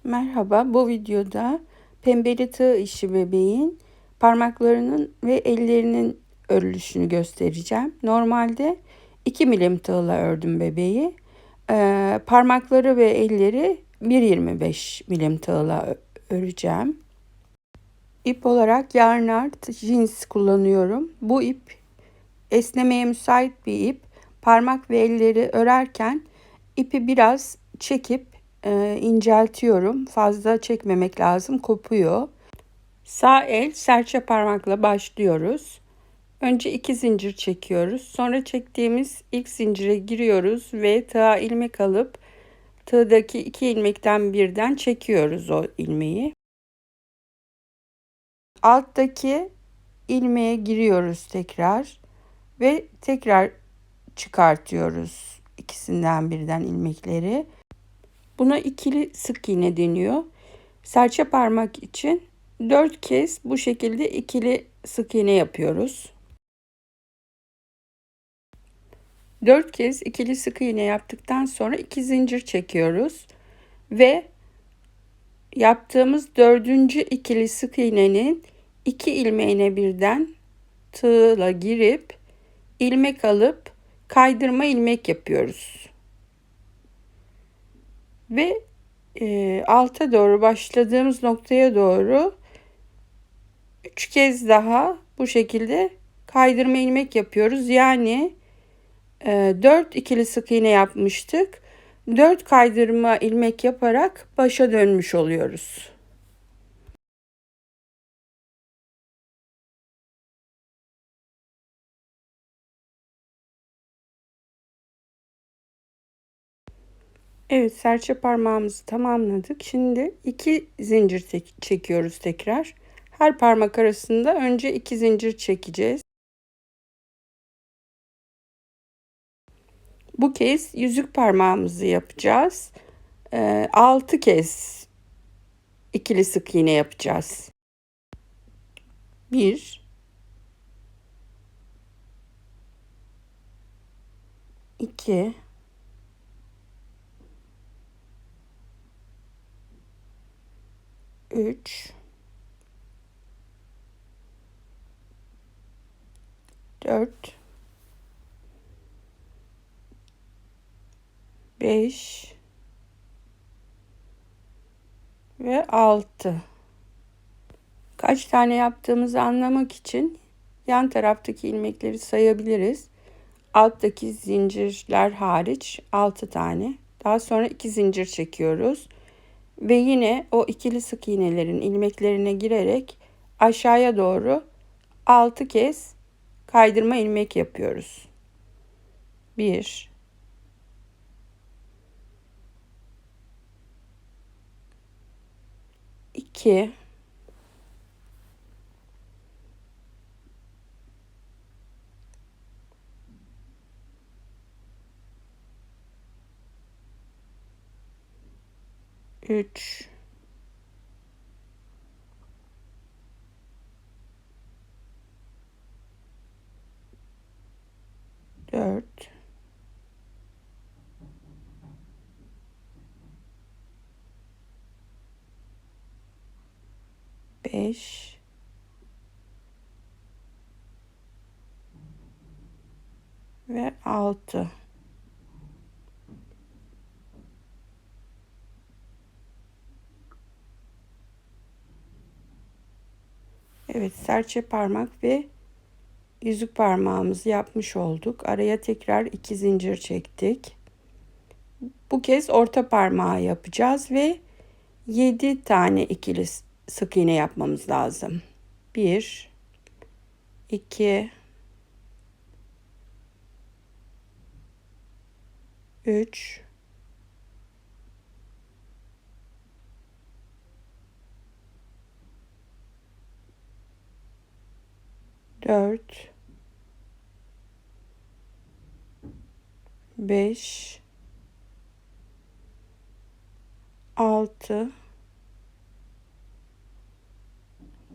Merhaba, bu videoda pembeli tığ işi bebeğin parmaklarının ve ellerinin örülüşünü göstereceğim. Normalde 2 milim tığla ördüm bebeği. Parmakları ve elleri 1,25 milim tığla öreceğim. İp olarak Yarnart Jeans kullanıyorum. Bu ip esnemeye müsait bir ip. Parmak ve elleri örerken ipi biraz çekip inceltiyorum. Fazla çekmemek lazım, kopuyor. Sağ el serçe parmakla başlıyoruz. Önce 2 zincir çekiyoruz. Sonra çektiğimiz ilk zincire giriyoruz ve tığa ilmek alıp tığdaki 2 ilmekten birden çekiyoruz o ilmeği. Alttaki ilmeğe giriyoruz tekrar ve tekrar çıkartıyoruz ikisinden birden ilmekleri. Buna ikili sık iğne deniyor. Serçe parmak için 4 kez bu şekilde ikili sık iğne yapıyoruz. 4 kez ikili sık iğne yaptıktan sonra 2 zincir çekiyoruz ve yaptığımız 4. ikili sık iğnenin 2 ilmeğine birden tığla girip ilmek alıp kaydırma ilmek yapıyoruz. Ve alta doğru başladığımız noktaya doğru 3 kez daha bu şekilde kaydırma ilmek yapıyoruz. Yani 4 ikili sık iğne yapmıştık. 4 kaydırma ilmek yaparak başa dönmüş oluyoruz. Evet, serçe parmağımızı tamamladık. Şimdi 2 zincir çekiyoruz tekrar. Her parmak arasında önce 2 zincir çekeceğiz. Bu kez yüzük parmağımızı yapacağız. 6 kez ikili sık iğne yapacağız. 1 2 3 4 5 ve 6. Kaç tane yaptığımızı anlamak için yan taraftaki ilmekleri sayabiliriz. Alttaki zincirler hariç 6 tane. Daha sonra 2 zincir çekiyoruz. Ve yine o ikili sık iğnelerin ilmeklerine girerek aşağıya doğru 6 kez kaydırma ilmek yapıyoruz. 1 2 3 4 5 ve 6. Evet, serçe parmak ve yüzük parmağımızı yapmış olduk. Araya tekrar 2 zincir çektik. Bu kez orta parmağı yapacağız ve 7 tane ikili sık iğne yapmamız lazım. 1 2 3 4 5 6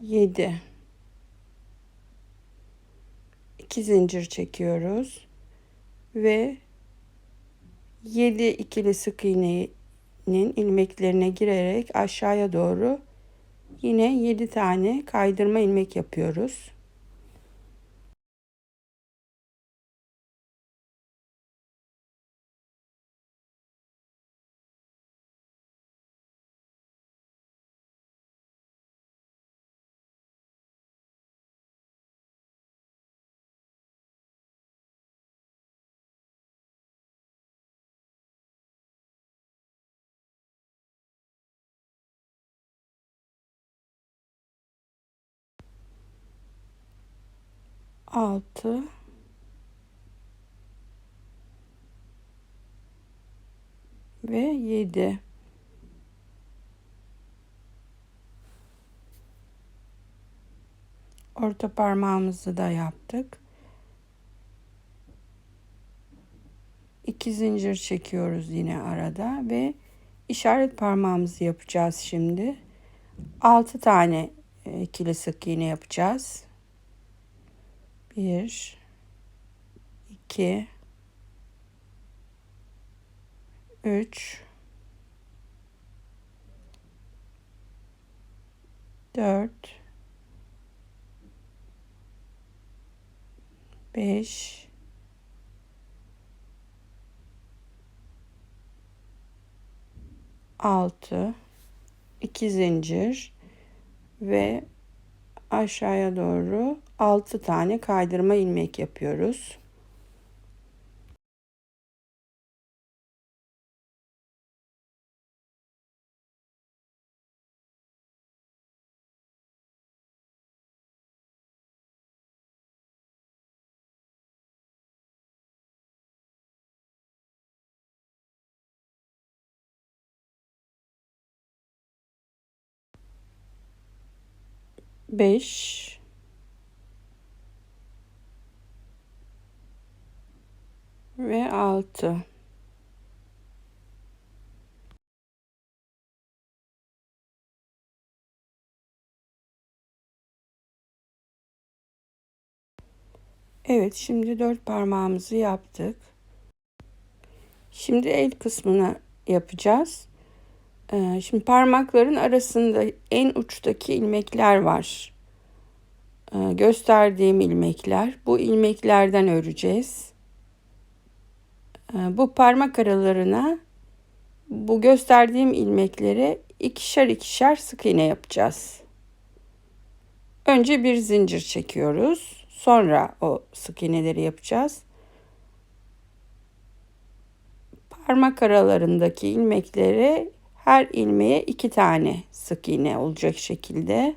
7. 2 zincir çekiyoruz ve 7 ikili sık iğnenin ilmeklerine girerek aşağıya doğru yine 7 tane kaydırma ilmek yapıyoruz. Altı ve 7. Orta parmağımızı da yaptık. 2 zincir çekiyoruz yine arada ve işaret parmağımızı yapacağız şimdi. 6 tane ikili sık iğne yapacağız. 1 2 3 4 5 6 2 zincir ve aşağıya doğru 6 tane kaydırma ilmek yapıyoruz. Beş ve 6. Evet, şimdi 4 parmağımızı yaptık. Şimdi el kısmını yapacağız. Şimdi parmakların arasında en uçtaki ilmekler var. Gösterdiğim ilmekler. Bu ilmeklerden öreceğiz. Bu parmak aralarına bu gösterdiğim ilmeklere ikişer ikişer sık iğne yapacağız. Önce bir zincir çekiyoruz. Sonra o sık iğneleri yapacağız. Parmak aralarındaki ilmeklere her ilmeğe 2 tane sık iğne olacak şekilde.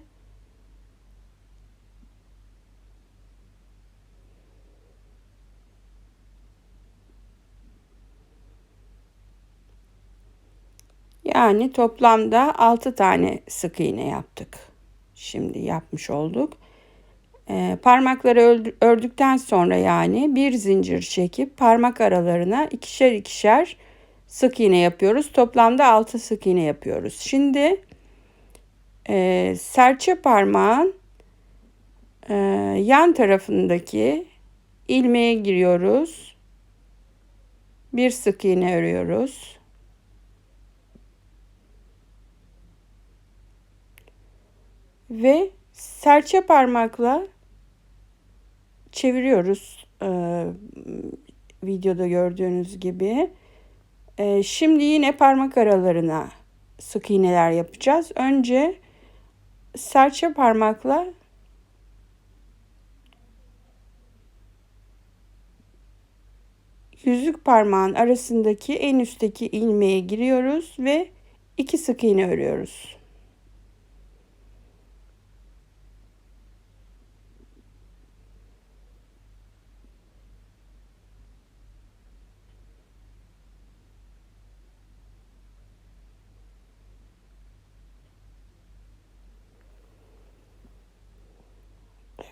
Yani toplamda 6 tane sık iğne yaptık. Şimdi yapmış olduk. Parmakları ördükten sonra yani bir zincir çekip parmak aralarına ikişer ikişer sık iğne yapıyoruz. Toplamda 6 sık iğne yapıyoruz. Şimdi serçe parmağın yan tarafındaki ilmeğe giriyoruz. Bir sık iğne örüyoruz. Ve serçe parmakla çeviriyoruz. Videoda gördüğünüz gibi. Şimdi yine parmak aralarına sık iğneler yapacağız. Önce serçe parmakla yüzük parmağın arasındaki en üstteki ilmeğe giriyoruz ve 2 sık iğne örüyoruz.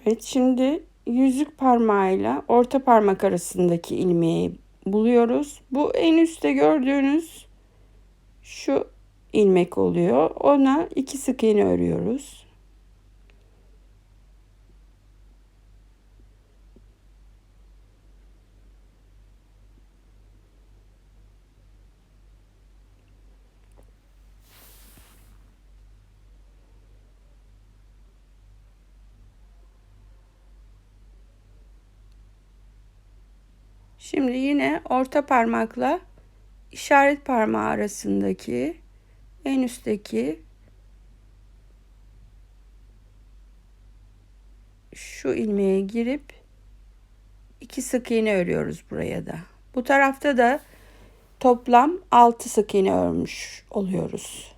Evet, şimdi yüzük parmağıyla orta parmak arasındaki ilmeği buluyoruz. Bu en üstte gördüğünüz şu ilmek oluyor. Ona 2 sık iğne örüyoruz. Şimdi yine orta parmakla işaret parmağı arasındaki en üstteki şu ilmeğe girip 2 sık iğne örüyoruz buraya da. Bu tarafta da toplam 6 sık iğne örmüş oluyoruz.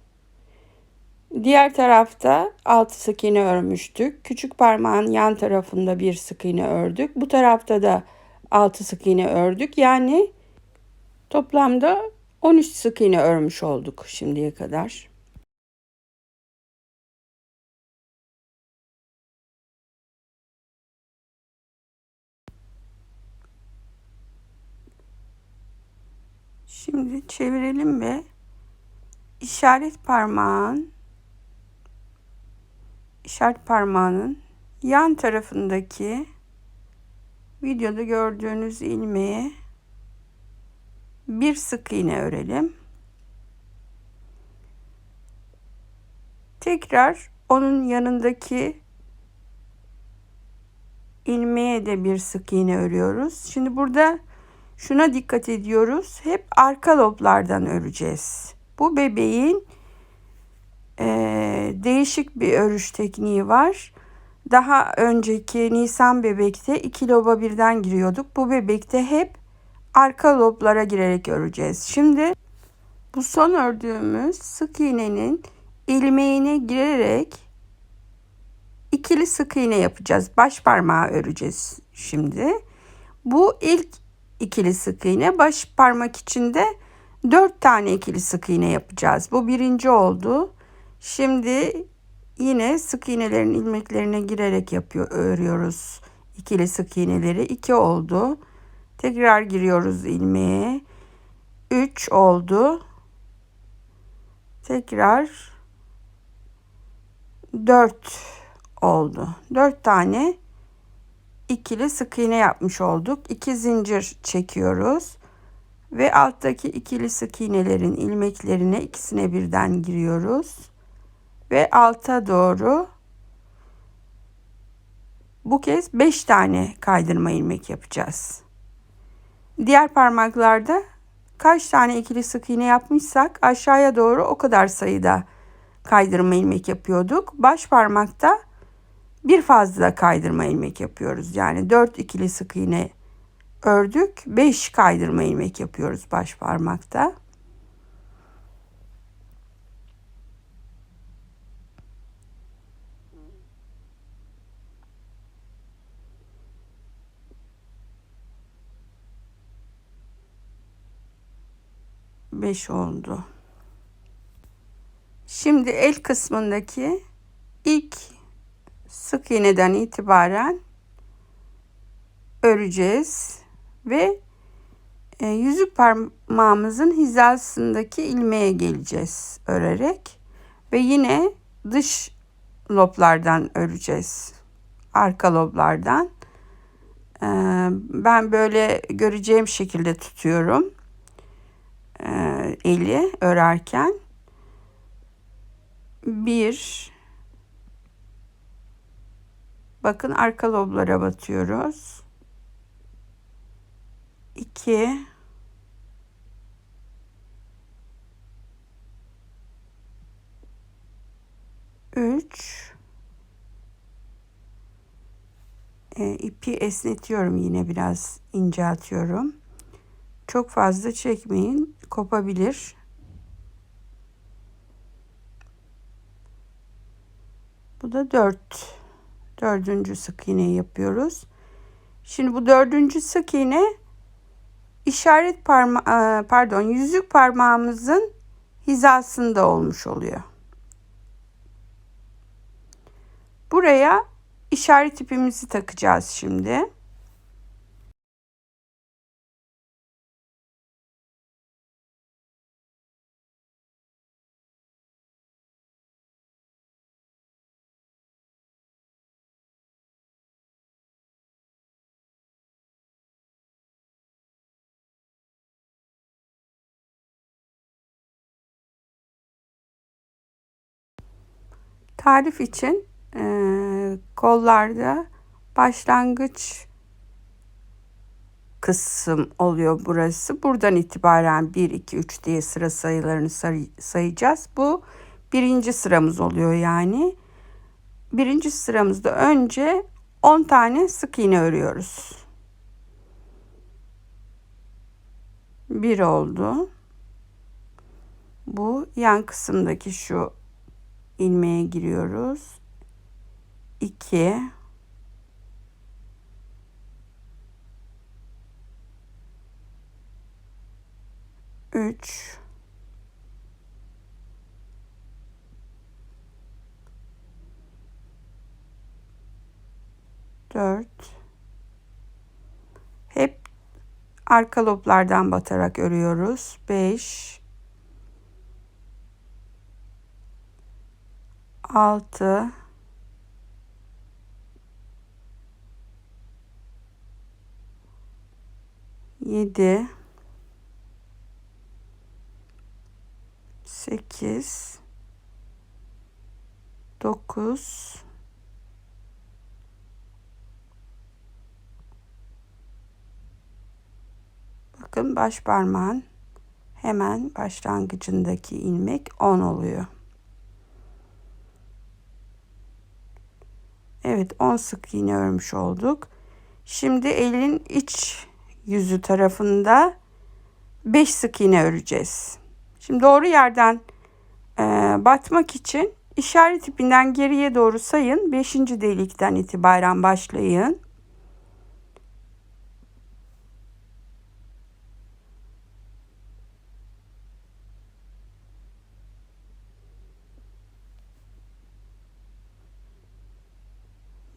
Diğer tarafta 6 sık iğne örmüştük. Küçük parmağın yan tarafında bir sık iğne ördük. Bu tarafta da 6 sık iğne ördük. Yani toplamda 13 sık iğne örmüş olduk şimdiye kadar. Şimdi çevirelim ve işaret parmağının yan tarafındaki videoda gördüğünüz ilmeğe bir sık iğne örelim. Tekrar onun yanındaki ilmeğe de bir sık iğne örüyoruz. Şimdi burada şuna dikkat ediyoruz. Hep arka loblardan öreceğiz. Bu bebeğin değişik bir örüş tekniği var. Daha önceki Nisan bebekte 2 loba birden giriyorduk. Bu bebekte hep arka loblara girerek öreceğiz. Şimdi bu son ördüğümüz sık iğnenin ilmeğine girerek ikili sık iğne yapacağız. Baş parmağı öreceğiz şimdi. Bu ilk ikili sık iğne. Baş parmak için de 4 tane ikili sık iğne yapacağız. Bu birinci oldu. Şimdi yine sık iğnelerin ilmeklerine girerek örüyoruz. İkili sık iğneleri 2 oldu. Tekrar giriyoruz ilmeğe. 3 oldu. Tekrar 4 oldu. 4 tane ikili sık iğne yapmış olduk. 2 zincir çekiyoruz ve alttaki ikili sık iğnelerin ilmeklerine ikisine birden giriyoruz ve alta doğru bu kez 5 tane kaydırma ilmek yapacağız. Diğer parmaklarda kaç tane ikili sık iğne yapmışsak aşağıya doğru o kadar sayıda kaydırma ilmek yapıyorduk. Baş parmakta bir fazla kaydırma ilmek yapıyoruz. Yani 4 ikili sık iğne ördük. 5 kaydırma ilmek yapıyoruz baş parmakta. Beş oldu. Şimdi el kısmındaki ilk sık iğneden itibaren öreceğiz ve yüzük parmağımızın hizasındaki ilmeğe geleceğiz örerek ve yine dış loblardan öreceğiz. Arka loblardan. Ben böyle göreceğim şekilde tutuyorum eli örerken. 1, bakın arka loblara batıyoruz. 2, 3, ipi esnetiyorum, yine biraz inceltiyorum. Çok fazla çekmeyin, kopabilir. Bu da 4. Dördüncü sık iğneyi yapıyoruz. Şimdi bu dördüncü sık iğne yüzük parmağımızın hizasında olmuş oluyor. Buraya işaret ipimizi takacağız şimdi. Tarif için kollarda başlangıç kısım oluyor burası. Buradan itibaren 1, 2, 3 diye sıra sayılarını sayacağız. Bu birinci sıramız oluyor yani. Birinci sıramızda önce 10 tane sık iğne örüyoruz. 1 oldu. Bu yan kısımdaki şu ilmeğe giriyoruz. 2, 3, 4. Hep arka loblardan batarak örüyoruz. 5, 6, 7, 8, 9, 'Bakın baş parmağın hemen başlangıcındaki ilmek 10 oluyor. Evet, 10 sık iğne örmüş olduk. Şimdi elin iç yüzü tarafında 5 sık iğne öreceğiz. Şimdi doğru yerden batmak için işaret ipinden geriye doğru sayın. 5. delikten itibaren başlayın.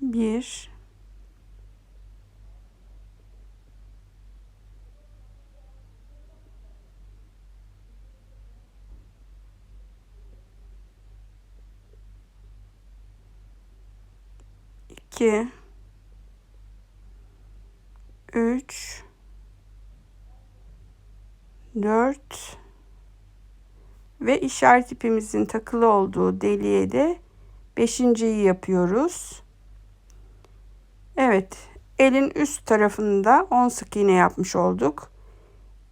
Bir, iki, üç, 4 ve işaret ipimizin takılı olduğu deliğe de 5.'yi yapıyoruz. Evet, elin üst tarafında 10 sık iğne yapmış olduk.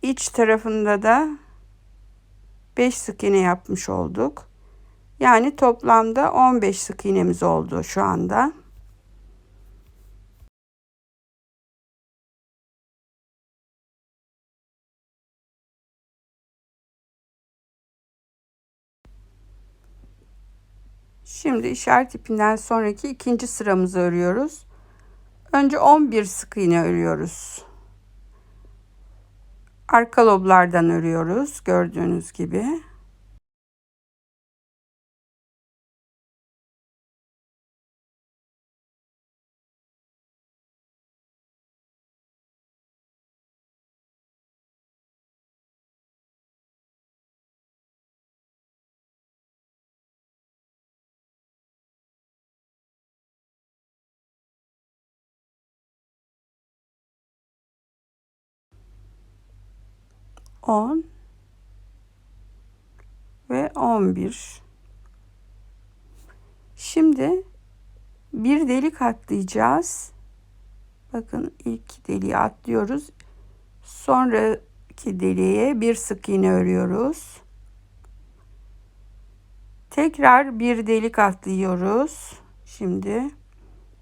İç tarafında da 5 sık iğne yapmış olduk. Yani toplamda 15 sık iğnemiz oldu şu anda. Şimdi işaret ipinden sonraki ikinci sıramızı örüyoruz. Önce 11 sık iğne örüyoruz. Arka loblardan örüyoruz gördüğünüz gibi. On ve 11. Şimdi bir delik atlayacağız. Bakın ilk deliği atlıyoruz. Sonraki deliğe bir sık iğne örüyoruz. Tekrar bir delik atlıyoruz. Şimdi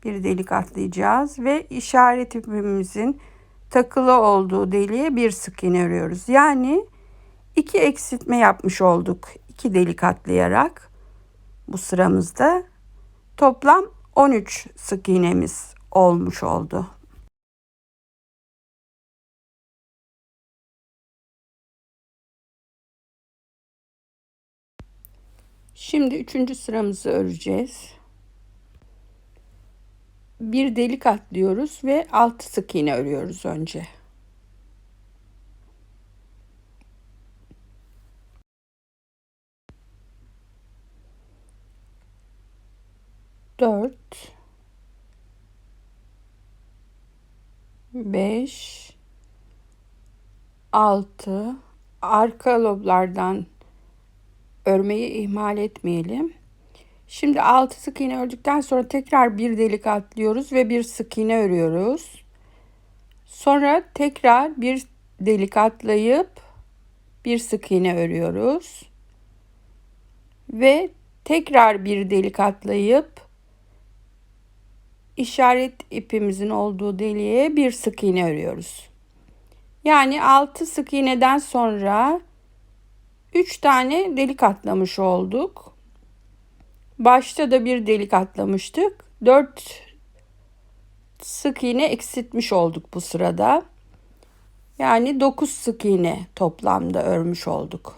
bir delik atlayacağız ve işaret ipimizin takılı olduğu deliğe bir sık iğne örüyoruz. Yani 2 eksiltme yapmış olduk. 2 delik atlayarak bu sıramızda toplam 13 sık iğnemiz olmuş oldu. Şimdi 3. sıramızı öreceğiz. Bir delik atlıyoruz ve 6 sık iğne örüyoruz önce. Dört, 5, 6. Arka loblardan örmeyi ihmal etmeyelim. Şimdi 6 sık iğne ördükten sonra tekrar bir delik atlıyoruz ve bir sık iğne örüyoruz. Sonra tekrar bir delik atlayıp bir sık iğne örüyoruz. Ve tekrar bir delik atlayıp işaret ipimizin olduğu deliğe bir sık iğne örüyoruz. Yani 6 sık iğneden sonra 3 tane delik atlamış olduk. Başta da bir delik atlamıştık. 4 sık iğne eksiltmiş olduk bu sırada. Yani 9 sık iğne toplamda örmüş olduk.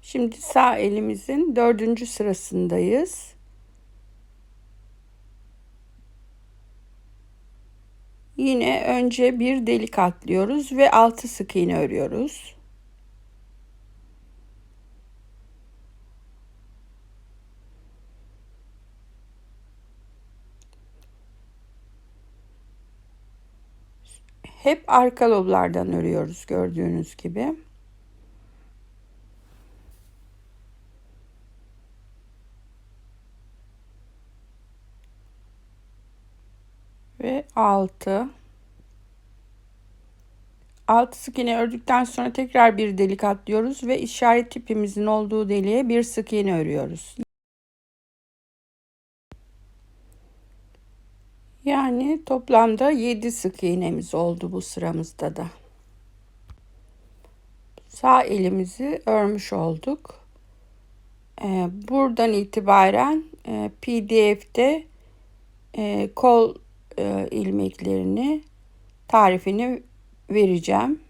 Şimdi sağ elimizin 4. sırasındayız. Yine önce bir delik atlıyoruz ve 6 sık iğne örüyoruz. Hep arka loblardan örüyoruz gördüğünüz gibi. Ve 6. 6 sık iğne ördükten sonra tekrar bir delik atlıyoruz ve işaret ipimizin olduğu deliğe bir sık iğne örüyoruz. Yani toplamda 7 sık iğnemiz oldu bu sıramızda da. Sağ elimizi örmüş olduk. Buradan itibaren PDF'de kol ilmeklerini tarifini vereceğim.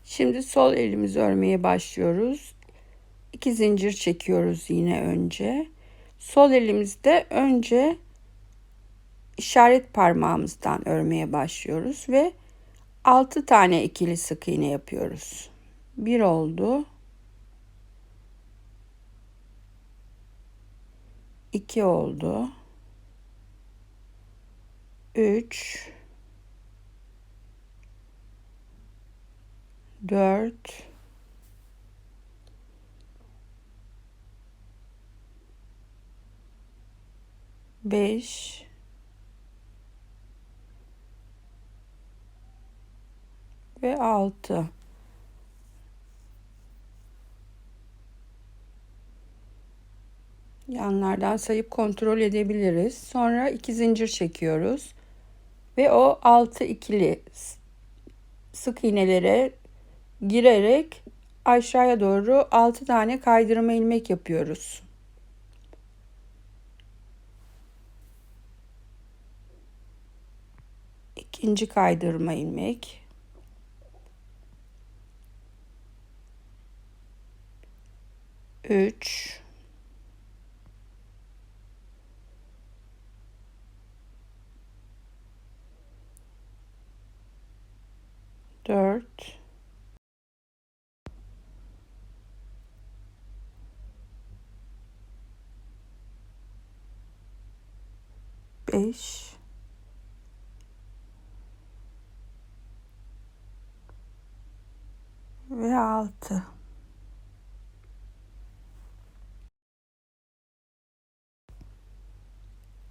Şimdi sol elimizi örmeye başlıyoruz. 2 zincir çekiyoruz yine önce. Sol elimizde önce işaret parmağımızdan örmeye başlıyoruz ve 6 tane ikili sık iğne yapıyoruz. 1 oldu. 2 oldu. 3 4 5 ve 6. Yanlardan sayıp kontrol edebiliriz. Sonra 2 zincir çekiyoruz. Ve o 6 ikili sık iğnelere girerek aşağıya doğru 6 tane kaydırma ilmek yapıyoruz. İkinci kaydırma ilmek. Üç. Dört. Beş. Ve 6.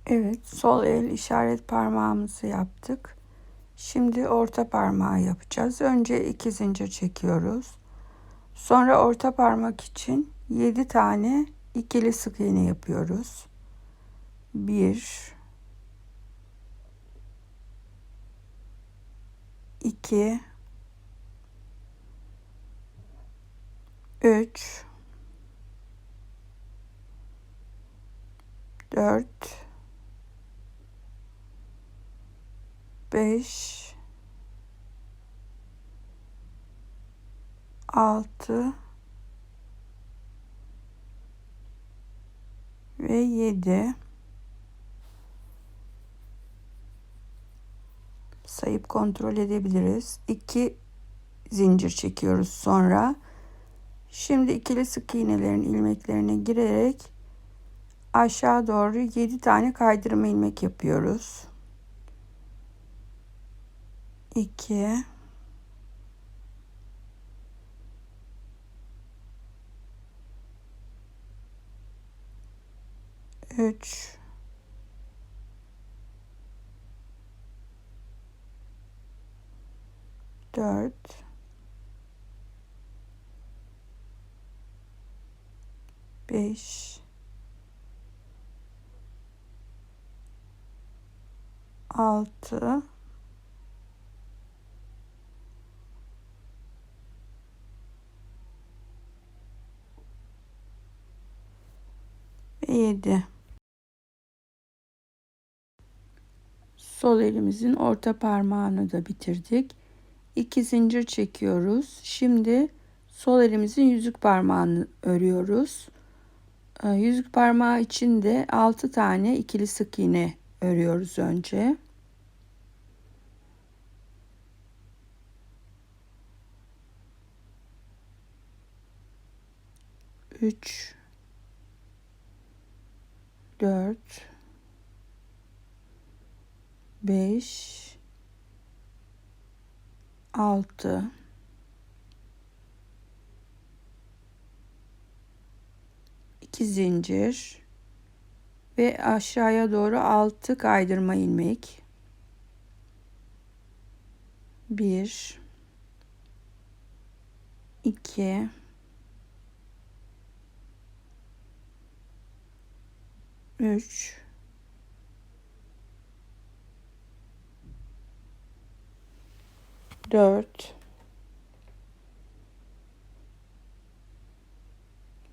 Evet, sol el işaret parmağımızı yaptık. Şimdi orta parmağı yapacağız. Önce 2 zincir çekiyoruz. Sonra orta parmak için 7 tane ikili sık iğne yapıyoruz. 1 2 3 4 5 6 ve ve 7. Sayıp kontrol edebiliriz. 2 zincir çekiyoruz sonra. Şimdi ikili sık iğnelerin ilmeklerine girerek aşağı doğru 7 tane kaydırma ilmek yapıyoruz. 2 3 4 5 6 ve 7. Sol elimizin orta parmağını da bitirdik. 2 zincir çekiyoruz. Şimdi sol elimizin yüzük parmağını örüyoruz. Yüzük parmağı için de 6 tane ikili sık iğne örüyoruz önce. Üç, 4, 5, 6, 2 zincir ve aşağıya doğru 6 kaydırma ilmek. 1, 2, 3, 4,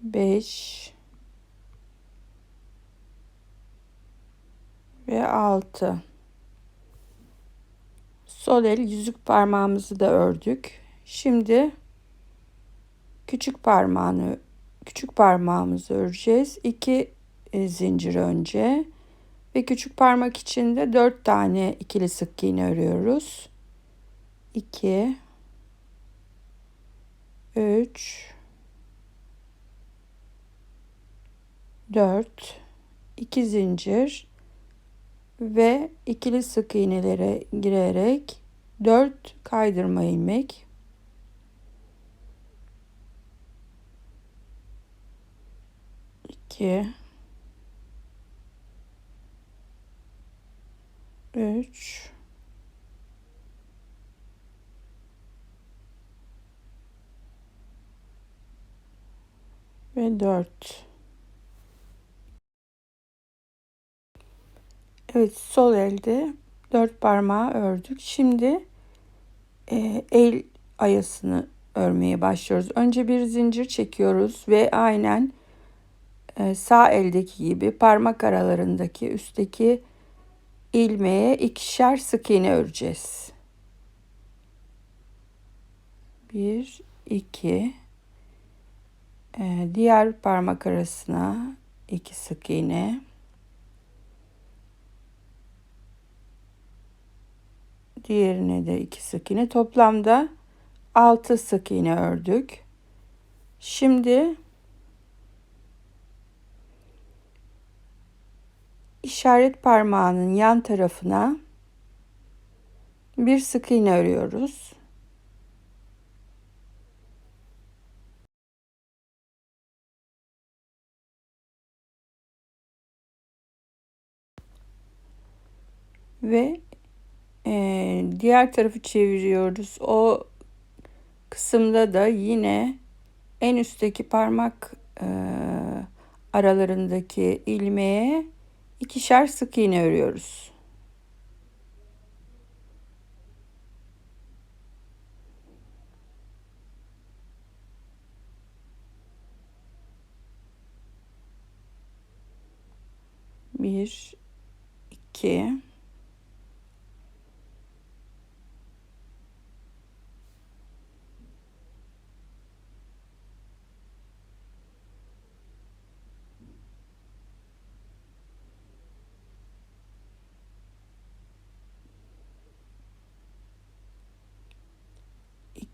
5 ve 6. Sol el yüzük parmağımızı da ördük. Şimdi küçük parmağımızı öreceğiz. 2 zincir önce ve küçük parmak için de 4 tane ikili sık iğne örüyoruz. 2 3 4 2 zincir ve ikili sık iğnelere girerek 4 kaydırma ilmek. 2 3 ve 4. Evet, sol elde 4 parmağı ördük. Şimdi el ayasını örmeye başlıyoruz. Önce bir zincir çekiyoruz ve aynen sağ eldeki gibi parmak aralarındaki üstteki ilmeğe ikişer sık iğne öreceğiz. 1 2 diğer parmak arasına 2 sık iğne. Diğerine de 2 sık iğne. Toplamda 6 sık iğne ördük. Şimdi işaret parmağının yan tarafına bir sık iğne örüyoruz. Ve diğer tarafı çeviriyoruz. O kısımda da yine en üstteki parmak aralarındaki ilmeğe ikişer sık iğne örüyoruz. Bir, iki,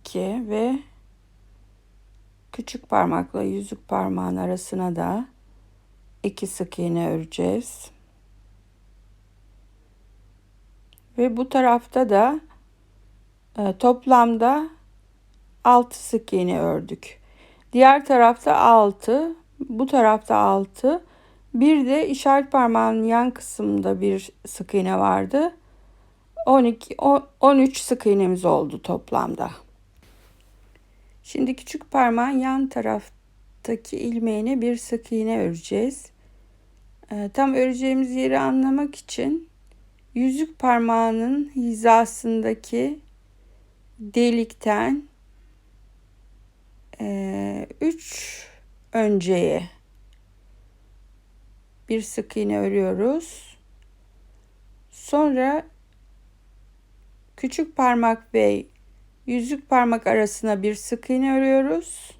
2 ve küçük parmakla yüzük parmağın arasına da 2 sık iğne öreceğiz. Ve bu tarafta da toplamda 6 sık iğne ördük. Diğer tarafta 6, bu tarafta 6. Bir de işaret parmağının yan kısmında bir sık iğne vardı. 13 sık iğnemiz oldu toplamda. Şimdi küçük parmağın yan taraftaki ilmeğine bir sık iğne öreceğiz. Tam öreceğimiz yeri anlamak için yüzük parmağının hizasındaki delikten 3 önceye bir sık iğne örüyoruz. Sonra küçük parmak ve yüzük parmak arasına bir sık iğne örüyoruz.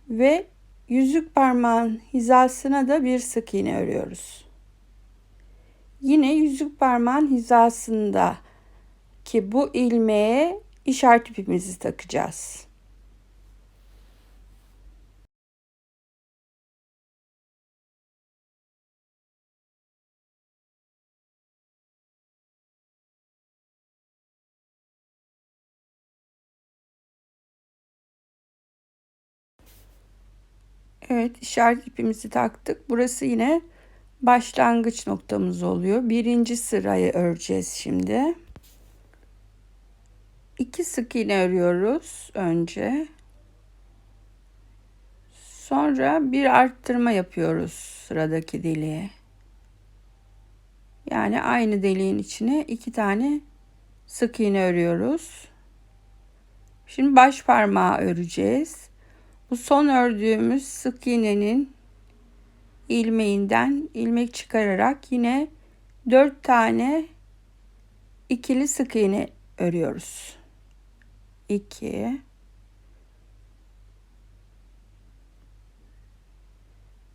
Ve yüzük parmağın hizasına da bir sık iğne örüyoruz. Yine yüzük parmağın hizasında ki bu ilmeğe işaret ipimizi takacağız. Evet, işaret ipimizi taktık. Burası yine başlangıç noktamız oluyor. Birinci sırayı öreceğiz şimdi. 2 sık iğne örüyoruz önce. Sonra bir arttırma yapıyoruz sıradaki deliğe. Yani aynı deliğin içine 2 tane sık iğne örüyoruz. Şimdi baş parmağı öreceğiz. Bu son ördüğümüz sık iğnenin ilmeğinden ilmek çıkararak yine 4 tane ikili sık iğne örüyoruz. 2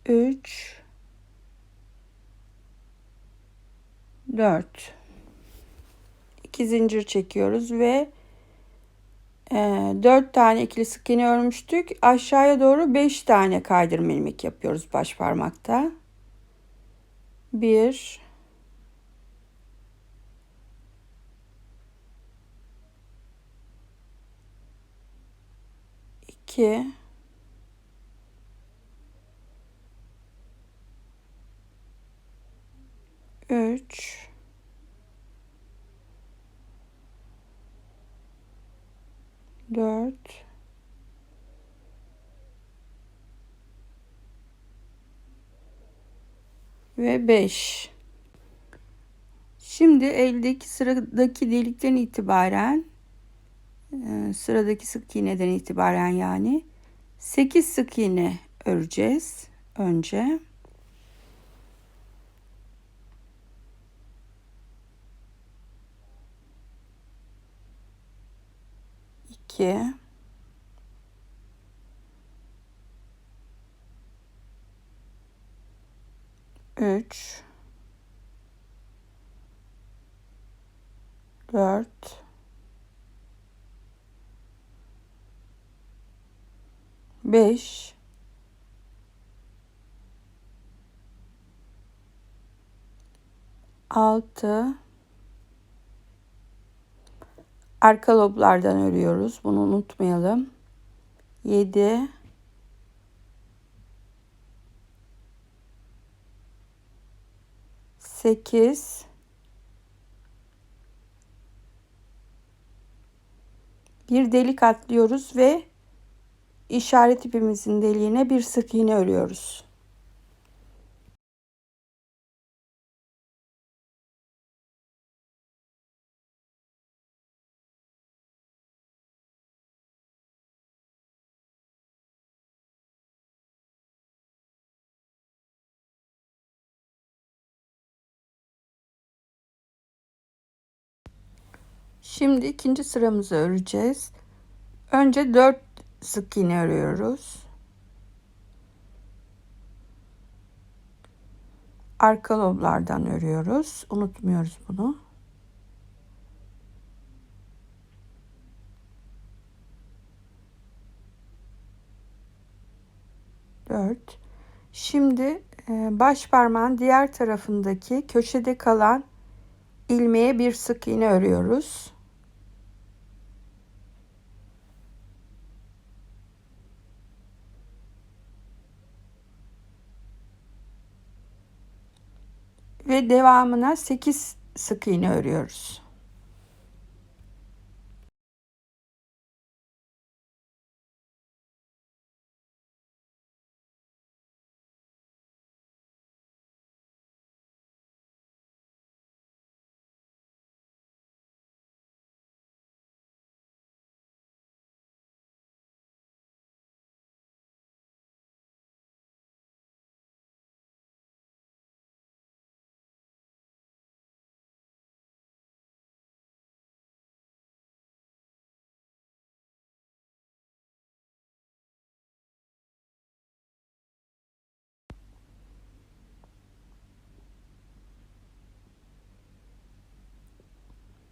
3 4 2 zincir çekiyoruz ve 4 tane ikili sık iğne örmüştük. Aşağıya doğru 5 tane kaydırma ilmek yapıyoruz baş parmakta. 1 2 3 4 ve 5. Şimdi eldeki sıradaki delikten itibaren sıradaki sık iğneden itibaren yani 8 sık iğne öreceğiz önce. 2 3 4 5 6 arka loblardan örüyoruz. Bunu unutmayalım. 7 8 bir delik atlıyoruz ve işaret ipimizin deliğine bir sık iğne örüyoruz. Şimdi ikinci sıramızı öreceğiz. Önce 4 sık iğne örüyoruz. arka loblardan örüyoruz. Unutmuyoruz bunu. Dört. Şimdi baş parmağın diğer tarafındaki köşede kalan ilmeğe bir sık iğne örüyoruz. Ve devamına 8 sık iğne örüyoruz.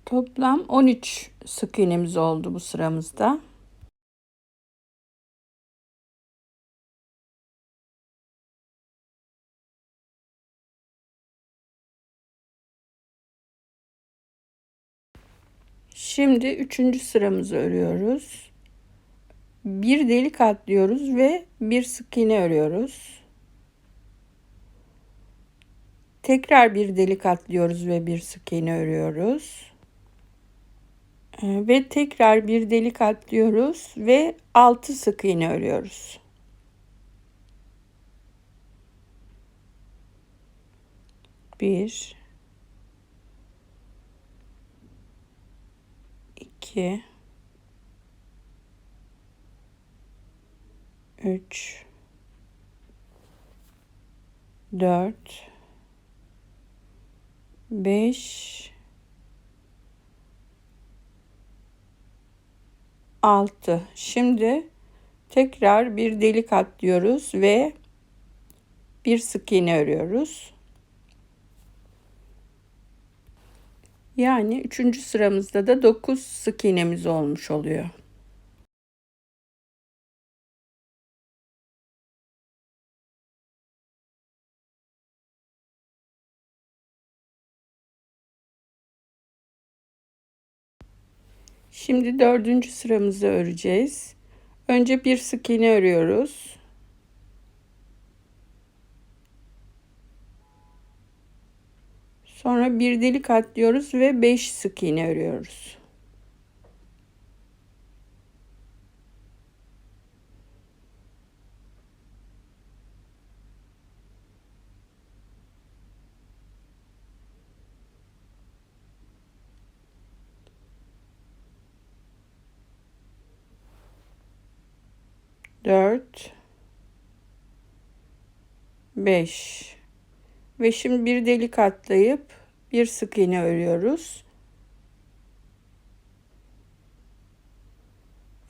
Toplam 13 sık iğnemiz oldu bu sıramızda. Şimdi 3. sıramızı örüyoruz. Bir delik atlıyoruz ve bir sık iğne örüyoruz. Tekrar bir delik atlıyoruz ve bir sık iğne örüyoruz. Ve tekrar bir delik atlıyoruz ve 6 sık iğne örüyoruz. Bir, iki, üç, dört, 5, 6. Şimdi tekrar bir delik atlıyoruz ve bir sık iğne örüyoruz. Yani 3. sıramızda da 9 sık iğnemiz olmuş oluyor. Şimdi 4. sıramızı öreceğiz. Önce bir sık iğne örüyoruz. Sonra bir delik atlıyoruz ve 5 sık iğne örüyoruz. Dört, 5 ve şimdi bir delik atlayıp bir sık iğne örüyoruz.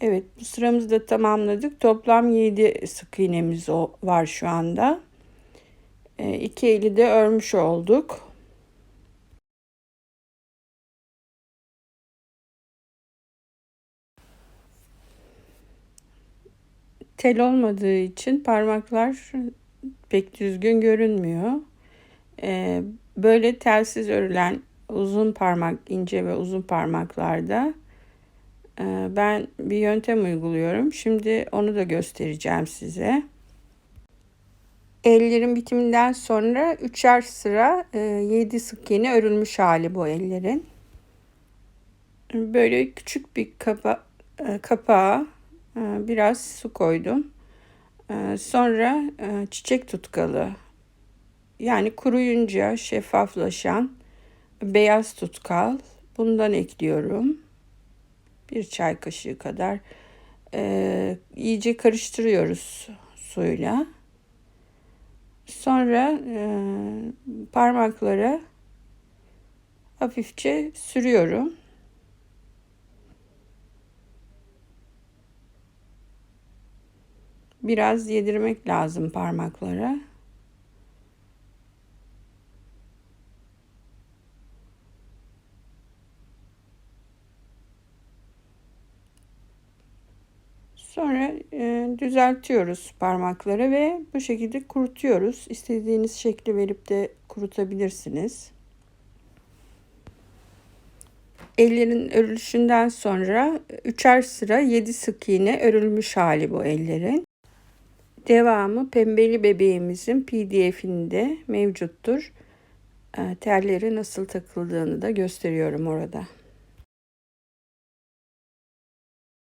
Evet, bu sıramızı da tamamladık. Toplam 7 sık iğnemiz var şu anda. 2 eli de örmüş olduk. Tel olmadığı için parmaklar pek düzgün görünmüyor. Böyle telsiz örülen uzun parmak, ince ve uzun parmaklarda ben bir yöntem uyguluyorum. Şimdi onu da göstereceğim size. Ellerin bitiminden sonra 3'er sıra 7 sık iğne örülmüş hali bu ellerin. Böyle küçük bir kapağa biraz su koydum. Sonra çiçek tutkalı, yani kuruyunca şeffaflaşan beyaz tutkal, bundan ekliyorum. Bir çay kaşığı kadar. İyice karıştırıyoruz suyla. Sonra parmaklara hafifçe sürüyorum. Biraz yedirmek lazım parmaklara. Sonra düzeltiyoruz parmakları ve bu şekilde kurutuyoruz. İstediğiniz şekli verip de kurutabilirsiniz. Ellerin örülüşünden sonra üçer sıra 7 sık iğne örülmüş hali bu ellerin. Devamı pembeli bebeğimizin PDF'inde mevcuttur. Telleri nasıl takıldığını da gösteriyorum orada.